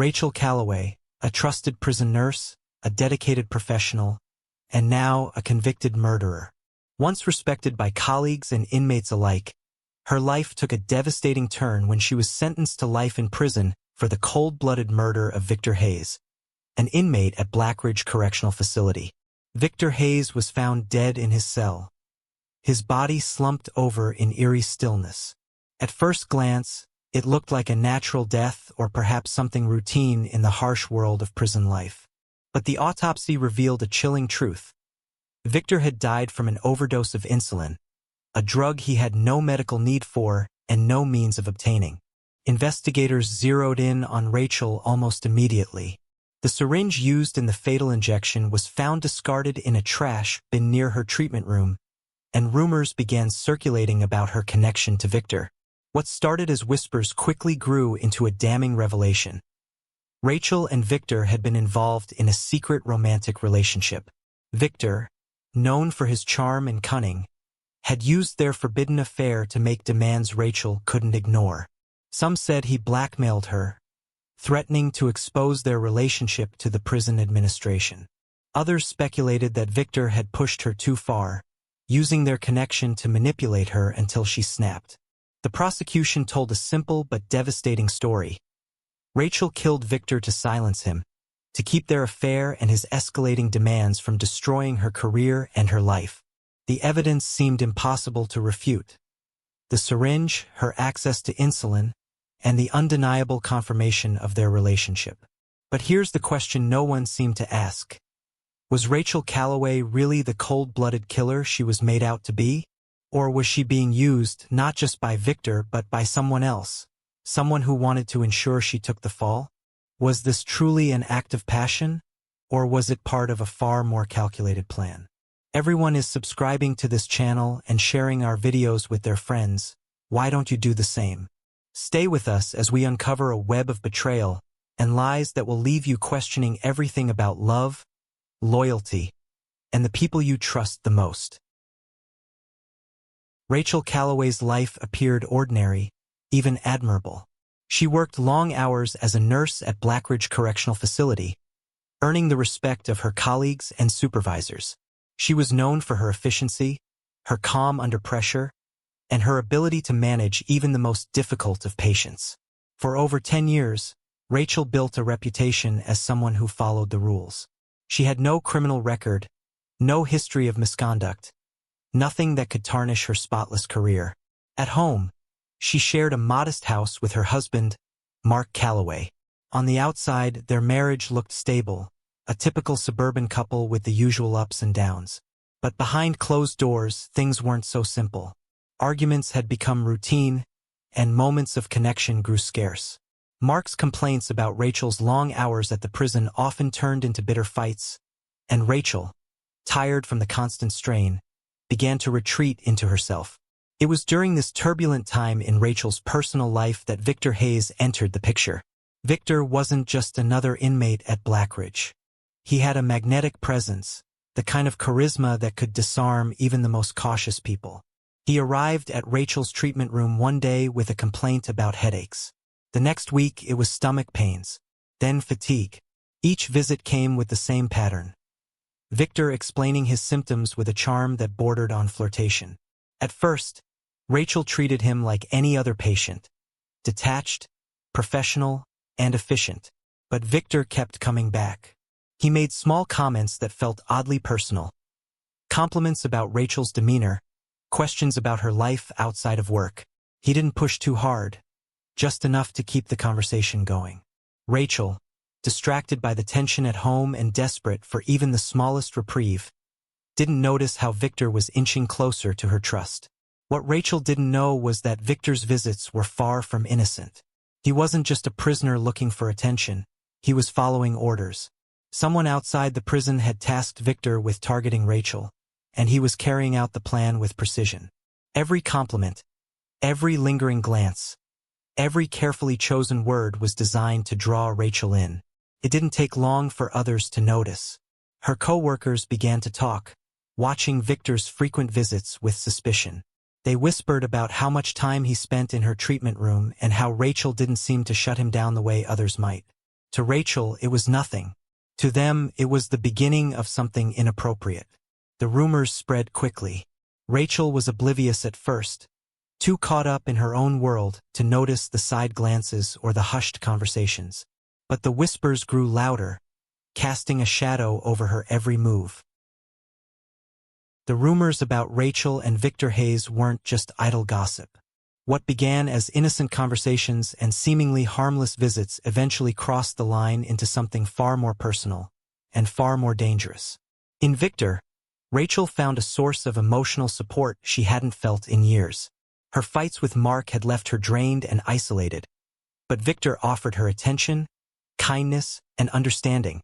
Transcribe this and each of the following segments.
Rachel Calloway, a trusted prison nurse, a dedicated professional, and now a convicted murderer. Once respected by colleagues and inmates alike, her life took a devastating turn when she was sentenced to life in prison for the cold-blooded murder of Victor Hayes, an inmate at Blackridge Correctional Facility. Victor Hayes was found dead in his cell, his body slumped over in eerie stillness. At first glance, it looked like a natural death or perhaps something routine in the harsh world of prison life. But the autopsy revealed a chilling truth. Victor had died from an overdose of insulin, a drug he had no medical need for and no means of obtaining. Investigators zeroed in on Rachel almost immediately. The syringe used in the fatal injection was found discarded in a trash bin near her treatment room, and rumors began circulating about her connection to Victor. What started as whispers quickly grew into a damning revelation. Rachel and Victor had been involved in a secret romantic relationship. Victor, known for his charm and cunning, had used their forbidden affair to make demands Rachel couldn't ignore. Some said he blackmailed her, threatening to expose their relationship to the prison administration. Others speculated that Victor had pushed her too far, using their connection to manipulate her until she snapped. The prosecution told a simple but devastating story. Rachel killed Victor to silence him, to keep their affair and his escalating demands from destroying her career and her life. The evidence seemed impossible to refute. The syringe, her access to insulin, and the undeniable confirmation of their relationship. But here's the question no one seemed to ask. Was Rachel Calloway really the cold-blooded killer she was made out to be? Or was she being used not just by Victor but by someone else? Someone who wanted to ensure she took the fall? Was this truly an act of passion? Or was it part of a far more calculated plan? Everyone is subscribing to this channel and sharing our videos with their friends. Why don't you do the same? Stay with us as we uncover a web of betrayal and lies that will leave you questioning everything about love, loyalty, and the people you trust the most. Rachel Calloway's life appeared ordinary, even admirable. She worked long hours as a nurse at Blackridge Correctional Facility, earning the respect of her colleagues and supervisors. She was known for her efficiency, her calm under pressure, and her ability to manage even the most difficult of patients. For over 10 years, Rachel built a reputation as someone who followed the rules. She had no criminal record, no history of misconduct, nothing that could tarnish her spotless career. At home, she shared a modest house with her husband, Mark Calloway. On the outside, their marriage looked stable, a typical suburban couple with the usual ups and downs. But behind closed doors, things weren't so simple. Arguments had become routine, and moments of connection grew scarce. Mark's complaints about Rachel's long hours at the prison often turned into bitter fights, and Rachel, tired from the constant strain, began to retreat into herself. It was during this turbulent time in Rachel's personal life that Victor Hayes entered the picture. Victor wasn't just another inmate at Blackridge. He had a magnetic presence, the kind of charisma that could disarm even the most cautious people. He arrived at Rachel's treatment room one day with a complaint about headaches. The next week it was stomach pains, then fatigue. Each visit came with the same pattern. Victor explaining his symptoms with a charm that bordered on flirtation. At first, Rachel treated him like any other patient, detached, professional, and efficient. But Victor kept coming back. He made small comments that felt oddly personal. Compliments about Rachel's demeanor, questions about her life outside of work. He didn't push too hard, just enough to keep the conversation going. Rachel, distracted by the tension at home and desperate for even the smallest reprieve, didn't notice how Victor was inching closer to her trust. What Rachel didn't know was that Victor's visits were far from innocent. He wasn't just a prisoner looking for attention, he was following orders. Someone outside the prison had tasked Victor with targeting Rachel, and he was carrying out the plan with precision. Every compliment, every lingering glance, every carefully chosen word was designed to draw Rachel in. It didn't take long for others to notice. Her co-workers began to talk, watching Victor's frequent visits with suspicion. They whispered about how much time he spent in her treatment room and how Rachel didn't seem to shut him down the way others might. To Rachel, it was nothing. To them, it was the beginning of something inappropriate. The rumors spread quickly. Rachel was oblivious at first, too caught up in her own world to notice the side glances or the hushed conversations. But the whispers grew louder, casting a shadow over her every move. The rumors about Rachel and Victor Hayes weren't just idle gossip. What began as innocent conversations and seemingly harmless visits eventually crossed the line into something far more personal and far more dangerous. In Victor, Rachel found a source of emotional support she hadn't felt in years. Her fights with Mark had left her drained and isolated, but Victor offered her attention, kindness, and understanding,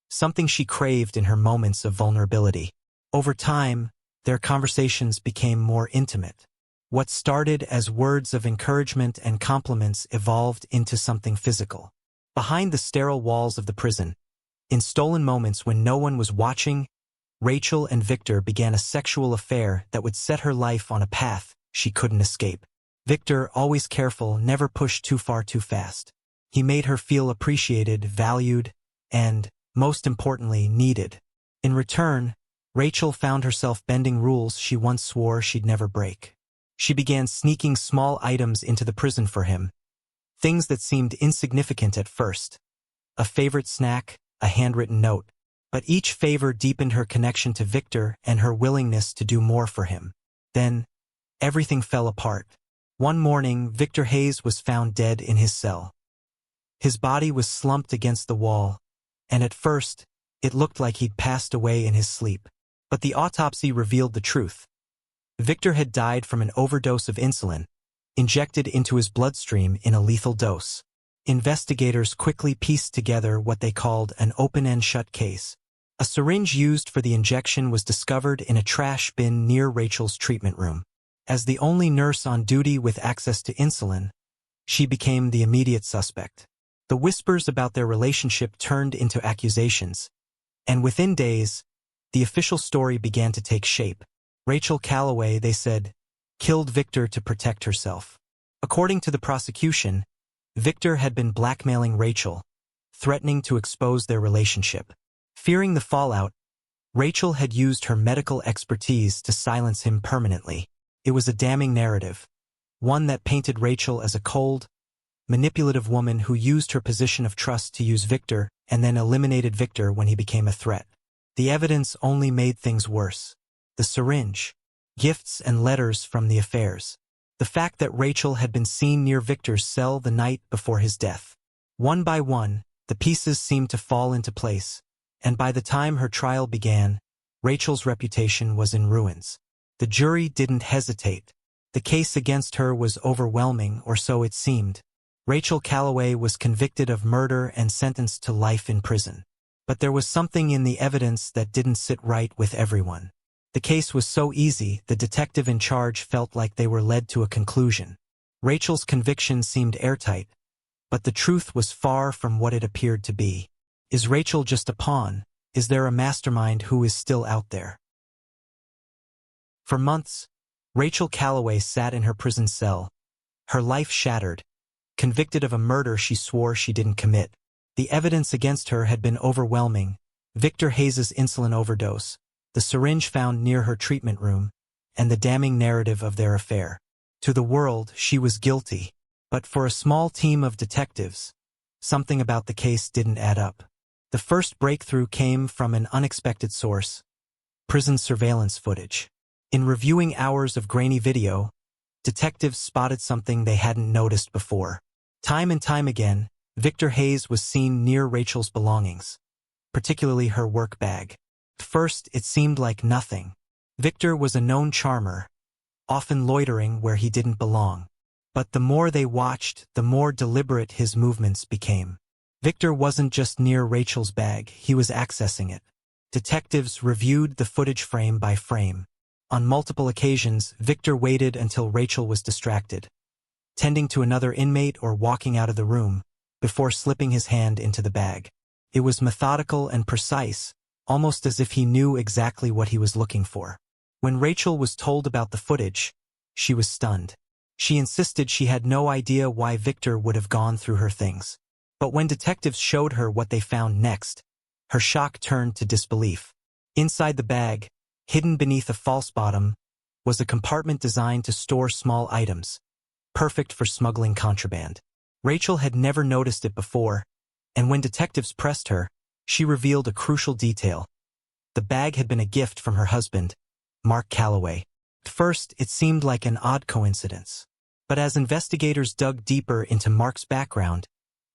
something she craved in her moments of vulnerability. Over time, their conversations became more intimate. What started as words of encouragement and compliments evolved into something physical. Behind the sterile walls of the prison, in stolen moments when no one was watching, Rachel and Victor began a sexual affair that would set her life on a path she couldn't escape. Victor, always careful, never pushed too far too fast. He made her feel appreciated, valued, and, most importantly, needed. In return, Rachel found herself bending rules she once swore she'd never break. She began sneaking small items into the prison for him, things that seemed insignificant at first. A favorite snack, a handwritten note. But each favor deepened her connection to Victor and her willingness to do more for him. Then, everything fell apart. One morning, Victor Hayes was found dead in his cell. His body was slumped against the wall, and at first, it looked like he'd passed away in his sleep. But the autopsy revealed the truth. Victor had died from an overdose of insulin, injected into his bloodstream in a lethal dose. Investigators quickly pieced together what they called an open-and-shut case. A syringe used for the injection was discovered in a trash bin near Rachel's treatment room. As the only nurse on duty with access to insulin, she became the immediate suspect. The whispers about their relationship turned into accusations, and within days, the official story began to take shape. Rachel Calloway, they said, killed Victor to protect herself. According to the prosecution, Victor had been blackmailing Rachel, threatening to expose their relationship. Fearing the fallout, Rachel had used her medical expertise to silence him permanently. It was a damning narrative, one that painted Rachel as a cold, manipulative woman who used her position of trust to use Victor and then eliminated Victor when he became a threat. The evidence only made things worse. The syringe, gifts and letters from the affairs. The fact that Rachel had been seen near Victor's cell the night before his death. One by one, the pieces seemed to fall into place, and by the time her trial began, Rachel's reputation was in ruins. The jury didn't hesitate. The case against her was overwhelming, or so it seemed. Rachel Calloway was convicted of murder and sentenced to life in prison. But there was something in the evidence that didn't sit right with everyone. The case was so easy, the detective in charge felt like they were led to a conclusion. Rachel's conviction seemed airtight, but the truth was far from what it appeared to be. Is Rachel just a pawn? Is there a mastermind who is still out there? For months, Rachel Calloway sat in her prison cell, her life shattered, convicted of a murder she swore she didn't commit. The evidence against her had been overwhelming: Victor Hayes' insulin overdose, the syringe found near her treatment room, and the damning narrative of their affair. To the world, she was guilty. But for a small team of detectives, something about the case didn't add up. The first breakthrough came from an unexpected source: prison surveillance footage. In reviewing hours of grainy video, detectives spotted something they hadn't noticed before. Time and time again, Victor Hayes was seen near Rachel's belongings, particularly her work bag. At first, it seemed like nothing. Victor was a known charmer, often loitering where he didn't belong. But the more they watched, the more deliberate his movements became. Victor wasn't just near Rachel's bag, he was accessing it. Detectives reviewed the footage frame by frame. On multiple occasions, Victor waited until Rachel was distracted, tending to another inmate or walking out of the room, before slipping his hand into the bag. It was methodical and precise, almost as if he knew exactly what he was looking for. When Rachel was told about the footage, she was stunned. She insisted she had no idea why Victor would have gone through her things. But when detectives showed her what they found next, her shock turned to disbelief. Inside the bag, hidden beneath a false bottom, was a compartment designed to store small items, perfect for smuggling contraband. Rachel had never noticed it before, and when detectives pressed her, she revealed a crucial detail. The bag had been a gift from her husband, Mark Calloway. At first, it seemed like an odd coincidence. But as investigators dug deeper into Mark's background,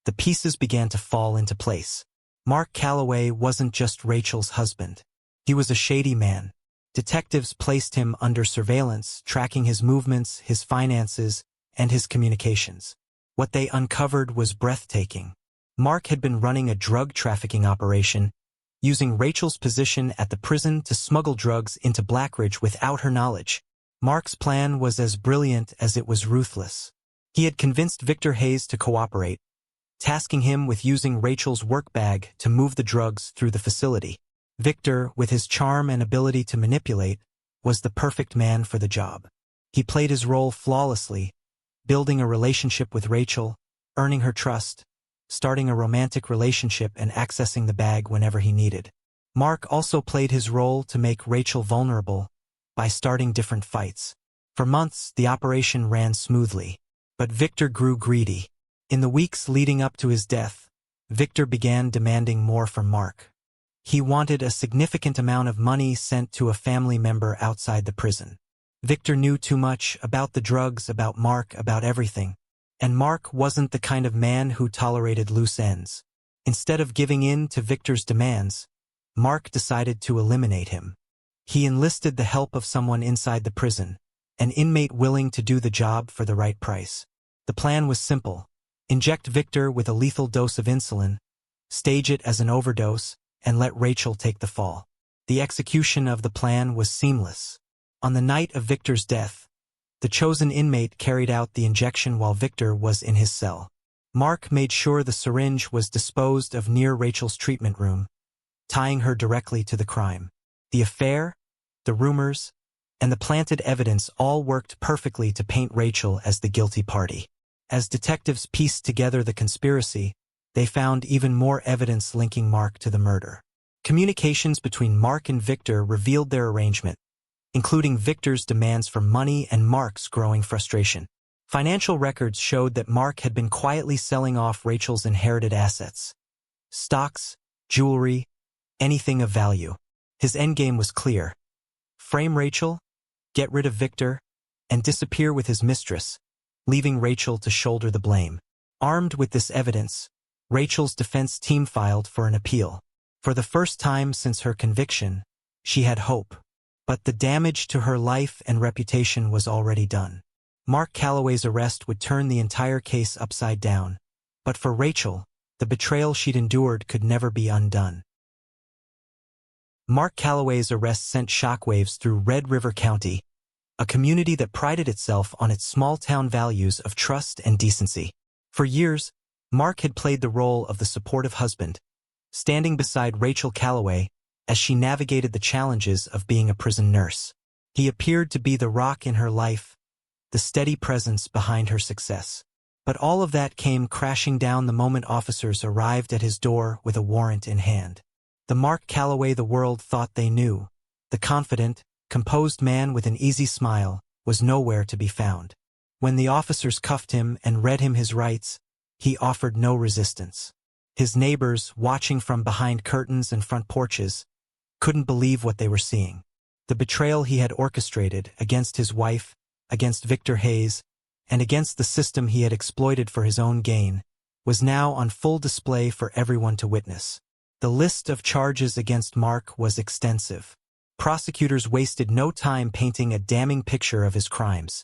the pieces began to fall into place. Mark Calloway wasn't just Rachel's husband. He was a shady man. Detectives placed him under surveillance, tracking his movements, his finances, and his communications. What they uncovered was breathtaking. Mark had been running a drug trafficking operation, using Rachel's position at the prison to smuggle drugs into Blackridge without her knowledge. Mark's plan was as brilliant as it was ruthless. He had convinced Victor Hayes to cooperate, tasking him with using Rachel's work bag to move the drugs through the facility. Victor, with his charm and ability to manipulate, was the perfect man for the job. He played his role flawlessly, building a relationship with Rachel, earning her trust, starting a romantic relationship and accessing the bag whenever he needed. Mark also played his role to make Rachel vulnerable by starting different fights. For months, the operation ran smoothly, but Victor grew greedy. In the weeks leading up to his death, Victor began demanding more from Mark. He wanted a significant amount of money sent to a family member outside the prison. Victor knew too much about the drugs, about Mark, about everything. And Mark wasn't the kind of man who tolerated loose ends. Instead of giving in to Victor's demands, Mark decided to eliminate him. He enlisted the help of someone inside the prison, an inmate willing to do the job for the right price. The plan was simple. Inject Victor with a lethal dose of insulin, stage it as an overdose, and let Rachel take the fall. The execution of the plan was seamless. On the night of Victor's death, the chosen inmate carried out the injection while Victor was in his cell. Mark made sure the syringe was disposed of near Rachel's treatment room, tying her directly to the crime. The affair, the rumors, and the planted evidence all worked perfectly to paint Rachel as the guilty party. As detectives pieced together the conspiracy, they found even more evidence linking Mark to the murder. Communications between Mark and Victor revealed their arrangement, including Victor's demands for money and Mark's growing frustration. Financial records showed that Mark had been quietly selling off Rachel's inherited assets. Stocks, jewelry, anything of value. His endgame was clear. Frame Rachel, get rid of Victor, and disappear with his mistress, leaving Rachel to shoulder the blame. Armed with this evidence, Rachel's defense team filed for an appeal. For the first time since her conviction, she had hope. But the damage to her life and reputation was already done. Mark Calloway's arrest would turn the entire case upside down. But for Rachel, the betrayal she'd endured could never be undone. Mark Calloway's arrest sent shockwaves through Red River County, a community that prided itself on its small-town values of trust and decency. For years, Mark had played the role of the supportive husband, standing beside Rachel Calloway as she navigated the challenges of being a prison nurse. He appeared to be the rock in her life, the steady presence behind her success. But all of that came crashing down the moment officers arrived at his door with a warrant in hand. The Mark Calloway the world thought they knew, the confident, composed man with an easy smile, was nowhere to be found. When the officers cuffed him and read him his rights, he offered no resistance. His neighbors, watching from behind curtains and front porches, couldn't believe what they were seeing. The betrayal he had orchestrated against his wife, against Victor Hayes, and against the system he had exploited for his own gain, was now on full display for everyone to witness. The list of charges against Mark was extensive. Prosecutors wasted no time painting a damning picture of his crimes: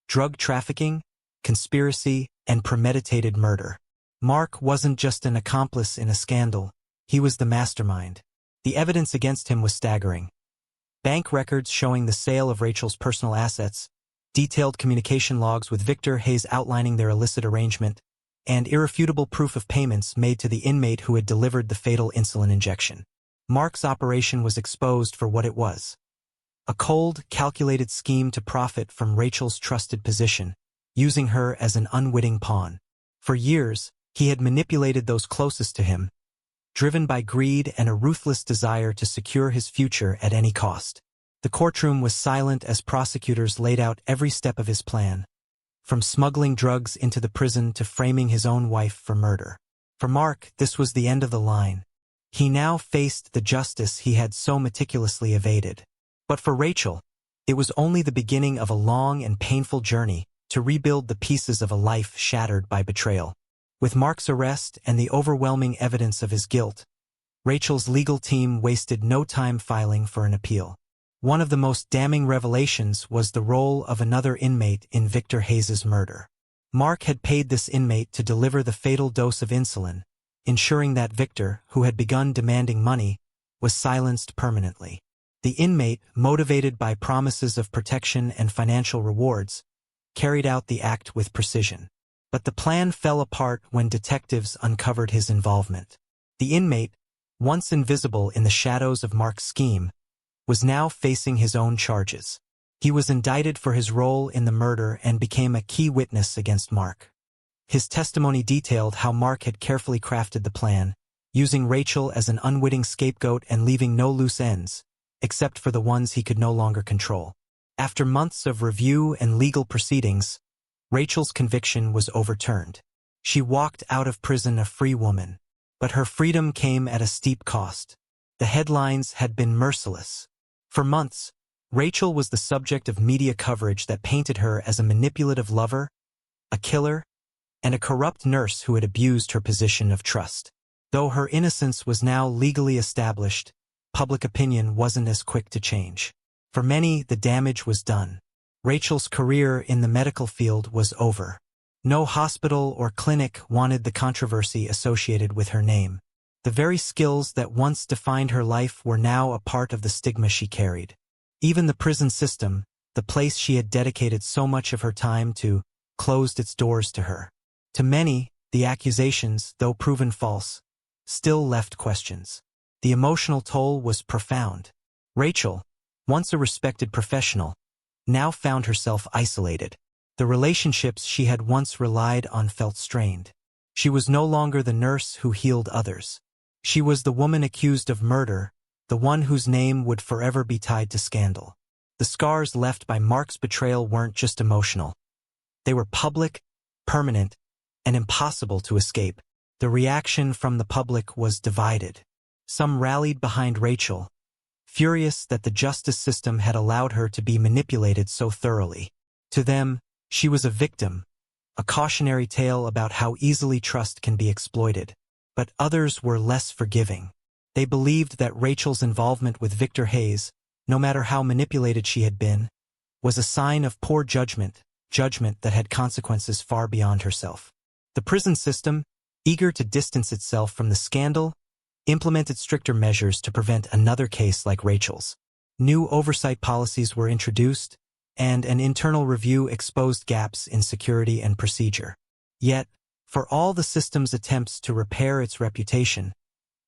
drug trafficking, conspiracy, and premeditated murder. Mark wasn't just an accomplice in a scandal, he was the mastermind. The evidence against him was staggering. Bank records showing the sale of Rachel's personal assets, detailed communication logs with Victor Hayes outlining their illicit arrangement, and irrefutable proof of payments made to the inmate who had delivered the fatal insulin injection. Mark's operation was exposed for what it was: a cold, calculated scheme to profit from Rachel's trusted position, using her as an unwitting pawn. For years, He had manipulated those closest to him, driven by greed and a ruthless desire to secure his future at any cost. The courtroom was silent as prosecutors laid out every step of his plan, from smuggling drugs into the prison to framing his own wife for murder. For Mark, this was the end of the line. He now faced the justice he had so meticulously evaded. But for Rachel, it was only the beginning of a long and painful journey to rebuild the pieces of a life shattered by betrayal. With Mark's arrest and the overwhelming evidence of his guilt, Rachel's legal team wasted no time filing for an appeal. One of the most damning revelations was the role of another inmate in Victor Hayes' murder. Mark had paid this inmate to deliver the fatal dose of insulin, ensuring that Victor, who had begun demanding money, was silenced permanently. The inmate, motivated by promises of protection and financial rewards, carried out the act with precision. But the plan fell apart when detectives uncovered his involvement. The inmate, once invisible in the shadows of Mark's scheme, was now facing his own charges. He was indicted for his role in the murder and became a key witness against Mark. His testimony detailed how Mark had carefully crafted the plan, using Rachel as an unwitting scapegoat and leaving no loose ends, except for the ones he could no longer control. After months of review and legal proceedings, Rachel's conviction was overturned. She walked out of prison a free woman, but her freedom came at a steep cost. The headlines had been merciless. For months, Rachel was the subject of media coverage that painted her as a manipulative lover, a killer, and a corrupt nurse who had abused her position of trust. Though her innocence was now legally established, public opinion wasn't as quick to change. For many, the damage was done. Rachel's career in the medical field was over. No hospital or clinic wanted the controversy associated with her name. The very skills that once defined her life were now a part of the stigma she carried. Even the prison system, the place she had dedicated so much of her time to, closed its doors to her. To many, the accusations, though proven false, still left questions. The emotional toll was profound. Rachel, once a respected professional, now found herself isolated. The relationships she had once relied on felt strained. She was no longer the nurse who healed others. She was the woman accused of murder, the one whose name would forever be tied to scandal. The scars left by Mark's betrayal weren't just emotional. They were public, permanent, and impossible to escape. The reaction from the public was divided. Some rallied behind Rachel, furious that the justice system had allowed her to be manipulated so thoroughly. To them, she was a victim, a cautionary tale about how easily trust can be exploited. But others were less forgiving. They believed that Rachel's involvement with Victor Hayes, no matter how manipulated she had been, was a sign of poor judgment that had consequences far beyond herself. The prison system, eager to distance itself from the scandal, implemented stricter measures to prevent another case like Rachel's. New oversight policies were introduced, and an internal review exposed gaps in security and procedure. Yet, for all the system's attempts to repair its reputation,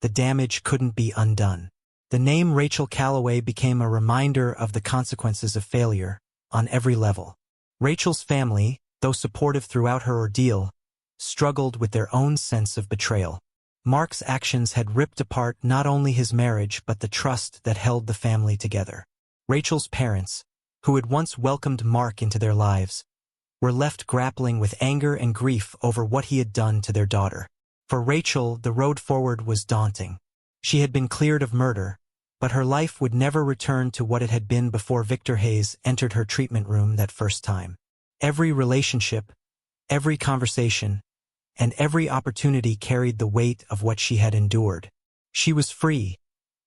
the damage couldn't be undone. The name Rachel Calloway became a reminder of the consequences of failure on every level. Rachel's family, though supportive throughout her ordeal, struggled with their own sense of betrayal. Mark's actions had ripped apart not only his marriage but the trust that held the family together. Rachel's parents, who had once welcomed Mark into their lives, were left grappling with anger and grief over what he had done to their daughter. For Rachel, the road forward was daunting. She had been cleared of murder, but her life would never return to what it had been before Victor Hayes entered her treatment room that first time. Every relationship, every conversation, and every opportunity carried the weight of what she had endured. She was free,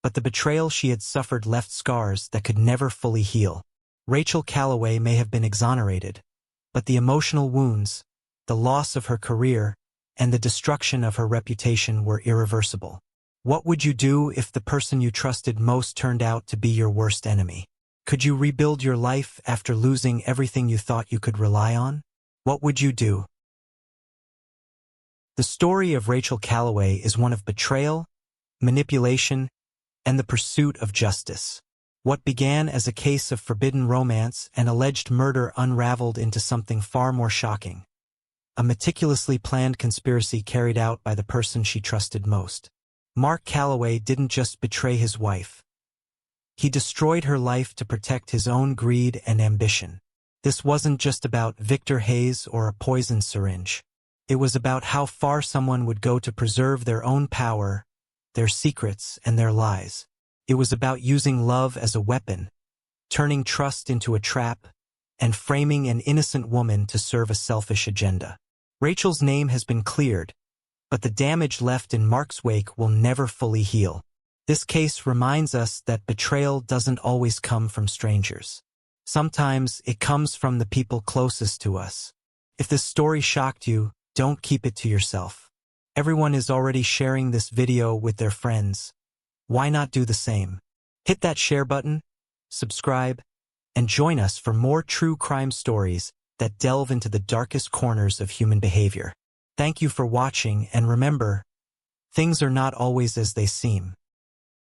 but the betrayal she had suffered left scars that could never fully heal. Rachel Calloway may have been exonerated, but the emotional wounds, the loss of her career, and the destruction of her reputation were irreversible. What would you do if the person you trusted most turned out to be your worst enemy? Could you rebuild your life after losing everything you thought you could rely on? What would you do? The story of Rachel Calloway is one of betrayal, manipulation, and the pursuit of justice. What began as a case of forbidden romance and alleged murder unraveled into something far more shocking: a meticulously planned conspiracy carried out by the person she trusted most. Mark Calloway didn't just betray his wife. He destroyed her life to protect his own greed and ambition. This wasn't just about Victor Hayes or a poison syringe. It was about how far someone would go to preserve their own power, their secrets, and their lies. It was about using love as a weapon, turning trust into a trap, and framing an innocent woman to serve a selfish agenda. Rachel's name has been cleared, but the damage left in Mark's wake will never fully heal. This case reminds us that betrayal doesn't always come from strangers. Sometimes it comes from the people closest to us. If this story shocked you, don't keep it to yourself. Everyone is already sharing this video with their friends. Why not do the same? Hit that share button, subscribe, and join us for more true crime stories that delve into the darkest corners of human behavior. Thank you for watching, and remember, things are not always as they seem.